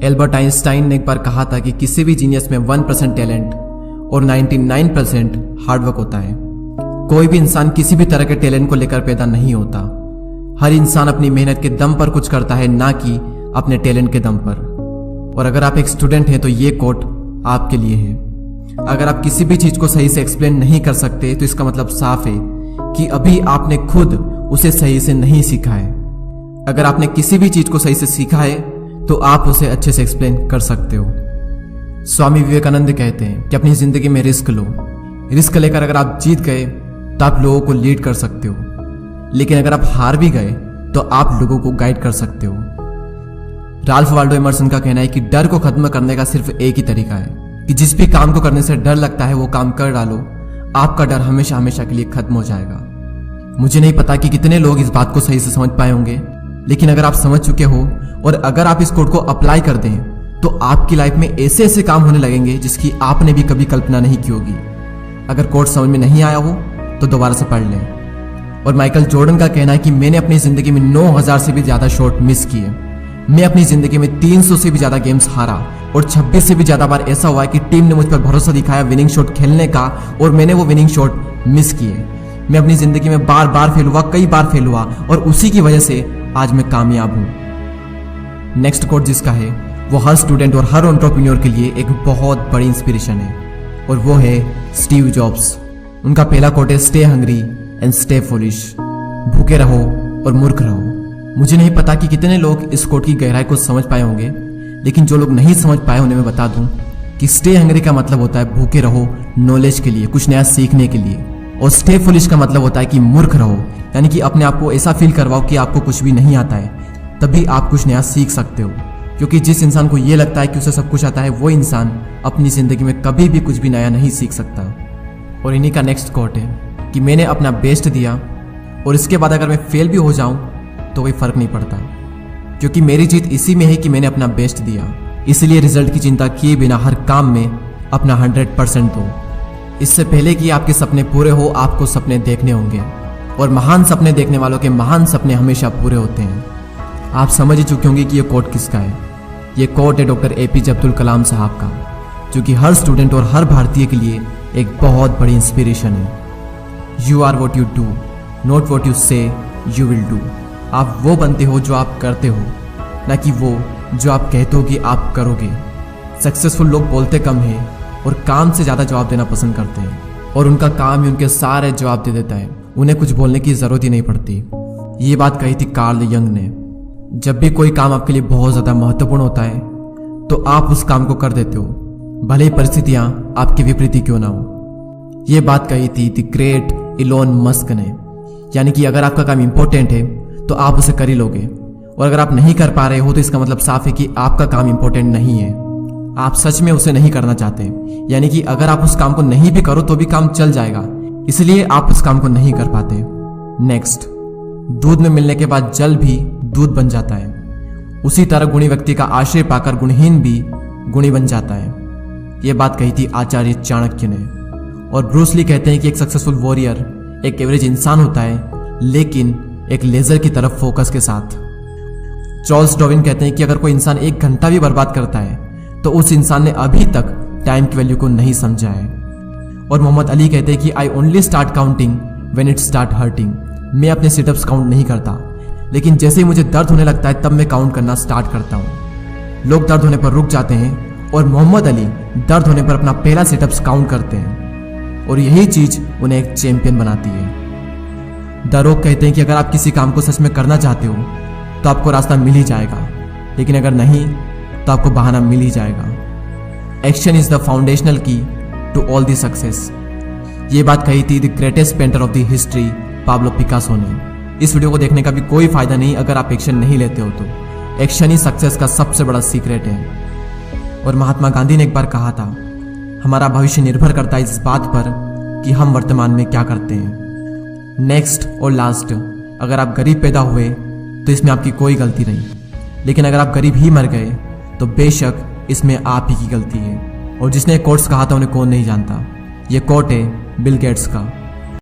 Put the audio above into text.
Albert Einstein ने एक बार कहा था कि किसी भी जीनियस में 1% टैलेंट और 99% हार्डवर्क होता है। कोई भी इंसान किसी भी तरह के टैलेंट को लेकर पैदा नहीं होता। हर इंसान अपनी मेहनत के दम पर कुछ करता है, ना कि अपने टैलेंट के दम पर। और अगर आप एक स्टूडेंट हैं तो ये कोट आपके लिए है। अगर आप किसी भी चीज को सही से एक्सप्लेन नहीं कर सकते तो इसका मतलब साफ है कि अभी आपने खुद उसे सही से नहीं सीखा है। अगर आपने किसी भी चीज को सही से सीखा है तो आप उसे अच्छे से एक्सप्लेन कर सकते हो। स्वामी विवेकानंद कहते हैं कि अपनी जिंदगी में रिस्क लो। रिस्क लेकर अगर आप जीत गए तो आप लोगों को लीड कर सकते हो, लेकिन अगर आप हार भी गए तो आप लोगों को गाइड कर सकते हो। राल्फ वाल्डो एमर्सन का कहना है कि डर को खत्म करने का सिर्फ एक ही तरीका है कि जिस भी काम को करने से डर लगता है वो काम कर डालो, आपका डर हमेशा हमेशा के लिए खत्म हो जाएगा। मुझे नहीं पता कि कितने लोग इस बात को सही से समझ पाए होंगे, लेकिन अगर आप समझ चुके हो और अगर आप इस कोड को अप्लाई कर दें तो आपकी लाइफ में ऐसे ऐसे काम होने लगेंगे जिसकी आपने भी कभी कल्पना नहीं की होगी। अगर कोड समझ में नहीं आया हो तो दोबारा से पढ़ लें। और माइकल जॉर्डन का कहना है कि मैंने अपनी जिंदगी में 9000 से भी ज्यादा शॉट मिस किए। मैं अपनी जिंदगी में 300 से भी ज्यादा गेम्स हारा और 26 से भी ज्यादा बार ऐसा हुआ है कि टीम ने मुझ पर भरोसा दिखाया विनिंग शॉट खेलने का और मैंने वो विनिंग शॉट मिस किए। मैं अपनी जिंदगी में बार बार फेल हुआ, कई बार फेल हुआ और उसी की वजह से आज मैं कामयाब हूं। नेक्स्ट कोट जिसका है वो हर स्टूडेंट और हर एंटरप्रेन्योर के लिए एक बहुत बड़ी इंस्पिरेशन है और वो है स्टीव जॉब्स। उनका पहला कोट है stay hungry and stay foolish. भूखे रहो और मूर्ख रहो। मुझे नहीं पता कि कितने लोग इस कोट की गहराई को समझ पाए होंगे, लेकिन जो लोग नहीं समझ पाए उन्हें मैं बता दूं कि स्टे हंग्री का मतलब होता है भूखे रहो नॉलेज के लिए, कुछ नया सीखने के लिए। और स्टे फुलिश का मतलब होता है कि मूर्ख रहो, यानी कि अपने आप को ऐसा फील करवाओ कि आपको कुछ भी नहीं आता है, तभी आप कुछ नया सीख सकते हो। क्योंकि जिस इंसान को ये लगता है कि उसे सब कुछ आता है, वो इंसान अपनी जिंदगी में कभी भी कुछ भी नया नहीं सीख सकता। और इन्हीं का नेक्स्ट कोट है कि मैंने अपना बेस्ट दिया और इसके बाद अगर मैं फेल भी हो जाऊं तो कोई फर्क नहीं पड़ता, क्योंकि मेरी जीत इसी में है कि मैंने अपना बेस्ट दिया। इसलिए रिजल्ट की चिंता किए बिना हर काम में अपना 100% दो। इससे पहले कि आपके सपने पूरे हो, आपको सपने देखने होंगे और महान सपने देखने वालों के महान सपने हमेशा पूरे होते हैं। आप समझ ही चुके होंगे कि ये कोट किसका है। ये कोट है डॉक्टर APJ अब्दुल कलाम साहब का, जो कि हर स्टूडेंट और हर भारतीय के लिए एक बहुत बड़ी इंस्पिरेशन है। You are what you do, not what you say you will do. आप वो बनते हो जो आप करते हो, ना कि वो जो आप कहते हो कि आप करोगे। सक्सेसफुल लोग बोलते कम हैं और काम से ज़्यादा जवाब देना पसंद करते हैं, और उनका काम ही उनके सारे जवाब दे देता है। उन्हें कुछ बोलने की ज़रूरत ही नहीं पड़ती। ये बात कही थी कार्ल यंग ने। जब भी कोई काम आपके लिए बहुत ज़्यादा महत्वपूर्ण होता है तो आप उस काम को कर देते हो, भले ही परिस्थितियाँ आपके विपरीत क्यों ना हो। ये बात कही थी द ग्रेट इलोन मस्क ने, यानी कि अगर आपका काम इंपॉर्टेंट है तो आप उसे कर ही लोगे, और अगर आप नहीं कर पा रहे हो तो इसका मतलब साफ है कि आपका काम इंपॉर्टेंट नहीं है। आप सच में उसे नहीं करना चाहते, यानी कि अगर आप उस काम को नहीं भी करो तो भी काम चल जाएगा, इसलिए आप उस काम को नहीं कर पाते। नेक्स्ट, दूध में मिलने के बाद जल भी दूध बन जाता है, उसी तरह गुणी व्यक्ति का आश्रय पाकर गुणहीन भी गुणी बन जाता है। यह बात कही थी आचार्य चाणक्य ने। और ब्रूस ली कहते हैं कि एक सक्सेसफुल वॉरियर एक एवरेज इंसान होता है, लेकिन एक लेजर की तरफ फोकस के साथ। चार्ल्स डार्विन कहते हैं कि अगर कोई इंसान 1 घंटा भी बर्बाद करता है तो उस इंसान ने अभी तक टाइम की वैल्यू को नहीं समझा है। और मोहम्मद अली कहते हैं कि I only start counting when it start hurting. मैं अपने सिटअप्स काउंट नहीं करता, लेकिन जैसे ही मुझे दर्द होने लगता है तब मैं काउंट करना स्टार्ट करता हूँ। लोग दर्द होने पर रुक जाते हैं और मोहम्मद अली दर्द होने पर अपना पहला सिटअप्स काउंट करते हैं, और यही चीज उन्हें एक चैंपियन बनाती है। द रॉक कहते हैं कि अगर आप किसी काम को सच में करना चाहते हो तो आपको रास्ता मिल ही जाएगा, लेकिन अगर नहीं तो आपको बहाना मिल ही जाएगा। एक्शन इज द फाउंडेशनल की टू ऑल द सक्सेस। ये बात कही थी the greatest painter of the history Pablo Picasso ने। इस वीडियो को देखने का भी कोई फायदा नहीं अगर आप एक्शन नहीं लेते हो तो। एक्शन ही सक्सेस का सबसे बड़ा सीक्रेट है। और महात्मा गांधी ने एक बार कहा था, हमारा भविष्य निर्भर करता है इस बात पर कि हम वर्तमान में क्या करते हैं। नेक्स्ट और लास्ट, अगर आप गरीब पैदा हुए तो इसमें आपकी कोई गलती नहीं, लेकिन अगर आप गरीब ही मर गए तो बेशक इसमें आप ही की गलती है। और जिसने कोट्स कहा था उन्हें कौन नहीं जानता। ये कोट है बिल गेट्स का।